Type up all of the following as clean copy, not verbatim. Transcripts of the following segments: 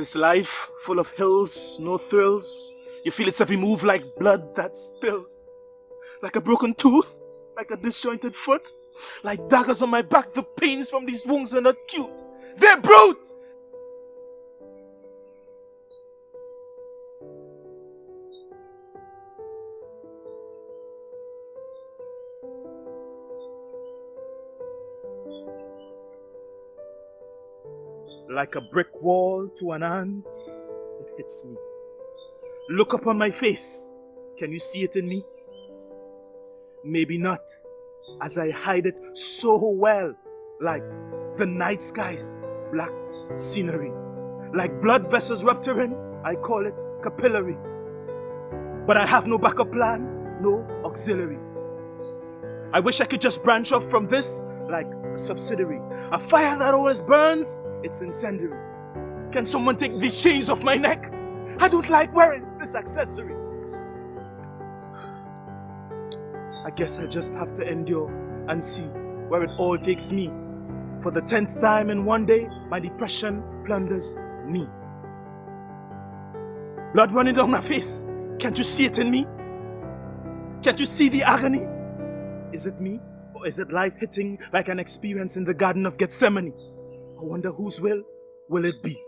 This life full of hills, no thrills. You feel its every move like blood that spills. Like a broken tooth, like a disjointed foot. Like daggers on my back, the pains from these wounds are not cute. They're brute! Like a brick wall to an ant, it hits me. Look upon my face. Can you see it in me? Maybe not, as I hide it so well, like the night skies, black scenery. Like blood vessels rupturing, I call it capillary. But I have no backup plan, no auxiliary. I wish I could just branch off from this like a subsidiary. A fire that always burns, it's incendiary. Can someone take these chains off my neck? I don't like wearing this accessory. I guess I just have to endure and see where it all takes me. For the 10th time in one day, my depression plunders me. Blood running down my face. Can't you see it in me? Can't you see the agony? Is it me? Or is it life hitting like an experience in the Garden of Gethsemane? I wonder whose will it be?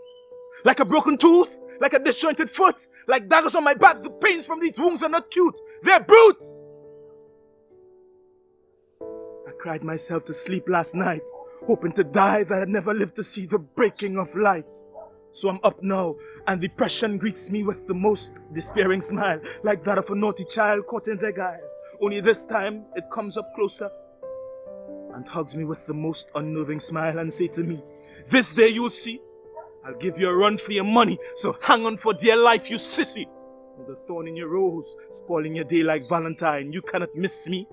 Like a broken tooth? Like a disjointed foot? Like daggers on my back? The pains from these wounds are not cute. They're brute! I cried myself to sleep last night, hoping to die that I'd never live to see the breaking of light. So I'm up now, and depression greets me with the most despairing smile, like that of a naughty child caught in their guile. Only this time, it comes up closer and hugs me with the most unnerving smile and say to me, "This day you'll see, I'll give you a run for your money, so hang on for dear life, you sissy." With a thorn in your rose, spoiling your day like Valentine, you cannot miss me.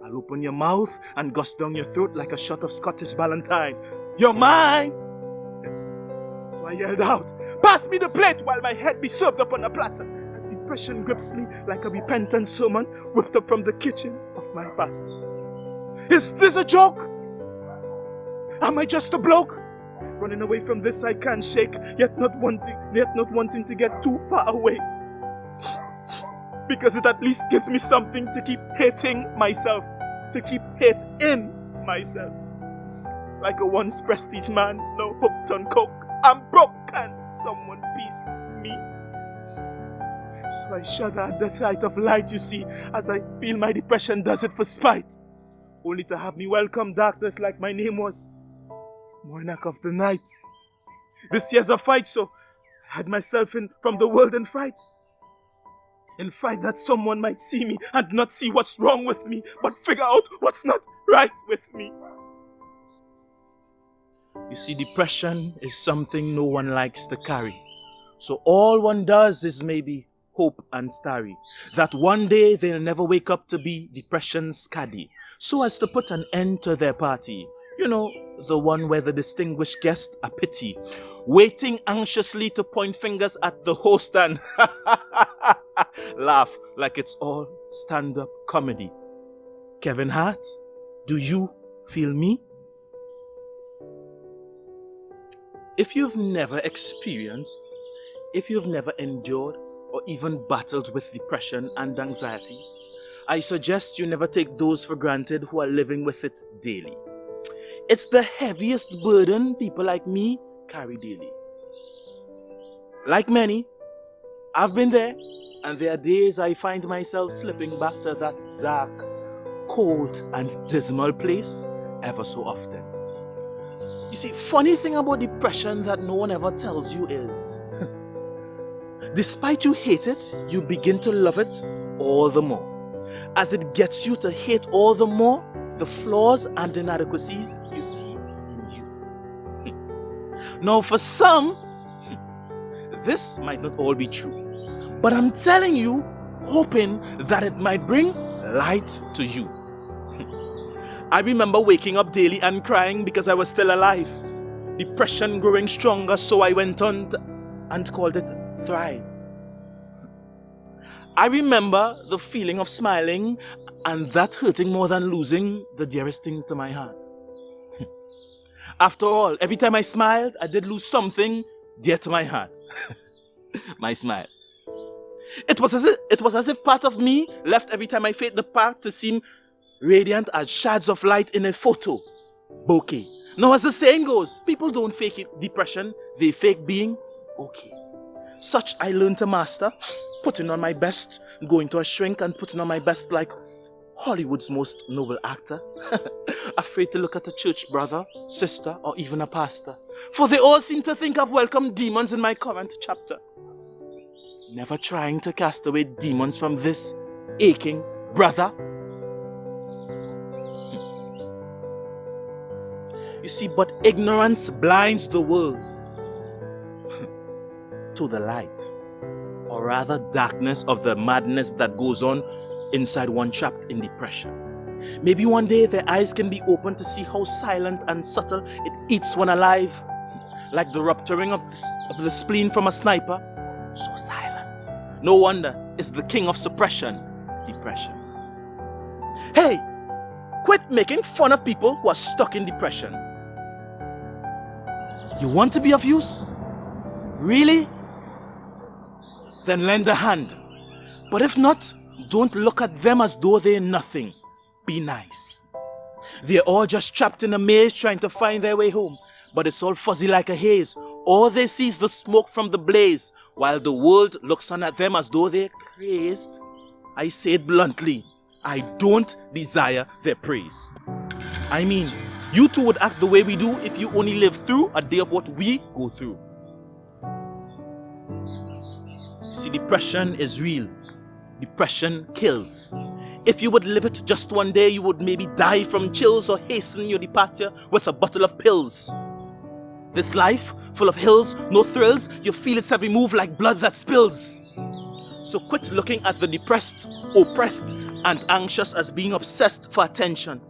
I'll open your mouth and gust down your throat like a shot of Scottish Valentine. You're mine! So I yelled out, "Pass me the plate while my head be served up on a platter," as depression grips me like a repentant sermon whipped up from the kitchen of my past. Is this a joke? Am I just a bloke? Running away from this I can't shake, yet not wanting to get too far away. Because it at least gives me something to keep hating myself, to keep hate in myself. Like a once prestige man, now hooked on coke. I'm broke, can someone peace me? So I shudder at the sight of light, you see, as I feel my depression does it for spite. Only to have me welcome darkness like my name was Monarch of the Night. This year's a fight, so I had myself in from the world in fright. In fright that someone might see me and not see what's wrong with me, but figure out what's not right with me. You see, depression is something no one likes to carry. So all one does is maybe hope and starry that one day they'll never wake up to be depression's caddy, so as to put an end to their party. You know, the one where the distinguished guests are pity, waiting anxiously to point fingers at the host and laugh like it's all stand-up comedy. Kevin Hart, do you feel me? If you've never experienced, if you've never endured or even battled with depression and anxiety, I suggest you never take those for granted who are living with it daily. It's the heaviest burden people like me carry daily. Like many, I've been there, and there are days I find myself slipping back to that dark, cold and dismal place ever so often. You see, funny thing about depression that no one ever tells you is, despite you hate it, you begin to love it all the more, as it gets you to hate all the more the flaws and inadequacies you see in you. Now for some, this might not all be true, but I'm telling you, hoping that it might bring light to you. I remember waking up daily and crying because I was still alive. Depression growing stronger, so I went on and called it Thrive. I remember the feeling of smiling and that hurting more than losing the dearest thing to my heart. After all, every time I smiled, I did lose something dear to my heart. My smile. It was as if part of me left every time I fade the path to seem radiant as shards of light in a photo bouquet. Now, as the saying goes, people don't fake depression, they fake being okay. Such I learned to master, putting on my best, going to a shrink and putting on my best like Hollywood's most noble actor. Afraid to look at a church brother, sister, or even a pastor. For they all seem to think I've welcomed demons in my current chapter. Never trying to cast away demons from this aching brother. You see, but ignorance blinds the world to the light, or rather darkness of the madness that goes on inside one trapped in depression. Maybe one day their eyes can be opened to see how silent and subtle it eats one alive, like the rupturing of the spleen from a sniper. So silent. No wonder it's the king of suppression, depression. Hey, quit making fun of people who are stuck in depression. You want to be of use? Really? Then lend a hand. But if not, don't look at them as though they're nothing. Be nice. They're all just trapped in a maze trying to find their way home. But it's all fuzzy like a haze. All they see is the smoke from the blaze, while the world looks on at them as though they're crazed. I say it bluntly, I don't desire their praise. I mean, you two would act the way we do if you only lived through a day of what we go through. See, depression is real. Depression kills. If you would live it just one day, you would maybe die from chills or hasten your departure with a bottle of pills. This life, full of hills, no thrills, you feel its every move like blood that spills. So quit looking at the depressed, oppressed, and anxious as being obsessed for attention.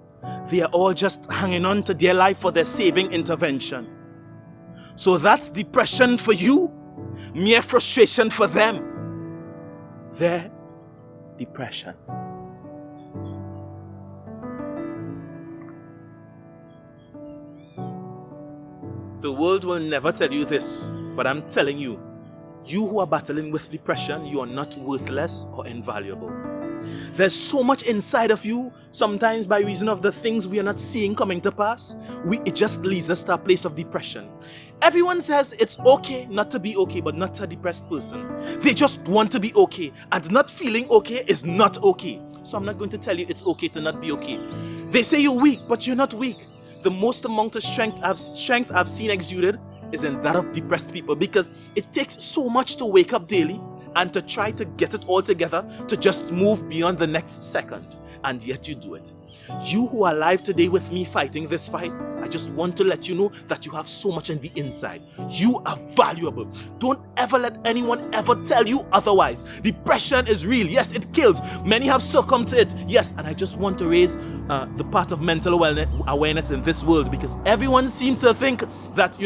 They are all just hanging on to their life for their saving intervention. So that's depression for you, mere frustration for them. Their depression. The world will never tell you this, but I'm telling you, you who are battling with depression, you are not worthless or invaluable. There's so much inside of you, sometimes by reason of the things we are not seeing coming to pass, it just leads us to a place of depression. Everyone says it's okay not to be okay, but not to a depressed person. They just want to be okay, and not feeling okay is not okay. So I'm not going to tell you it's okay to not be okay. They say you're weak, but you're not weak. The most amount of strength I've seen exuded is in that of depressed people, because it takes so much to wake up daily and to try to get it all together to just move beyond the next second, and yet you do it. You who are alive today with me fighting this fight, I just want to let you know that you have so much on the inside. You are valuable. Don't ever let anyone ever tell you otherwise. Depression is real. Yes, it kills. Many have succumbed to it. Yes, and I just want to raise the part of mental awareness in this world, because everyone seems to think that,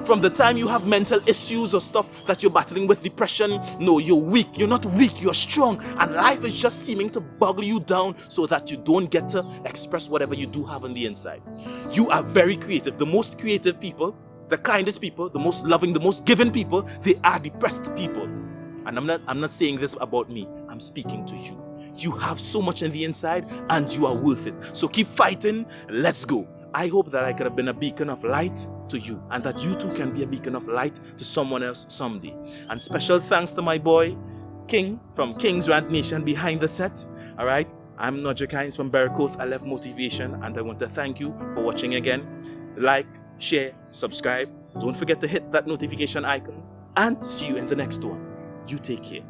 from the time you have mental issues or stuff that you're battling with depression, no, you're weak. You're not weak, you're strong, and life is just seeming to buckle you down so that you don't get to express whatever you do have on the inside. You are very creative. The most creative people, the kindest people, the most loving, the most giving people, they are depressed people. And I'm not saying this about me. I'm speaking to you. You have so much on the inside and you are worth it. So keep fighting. Let's go. I hope that I could have been a beacon of light to you, and that you too can be a beacon of light to someone else someday. And special thanks to my boy King from King's Rant Nation behind the set. Alright, I'm Nodrick Hines from Birekoth, Aleph Motivation, and I want to thank you for watching again. Like, share, subscribe. Don't forget to hit that notification icon, and see you in the next one. You take care.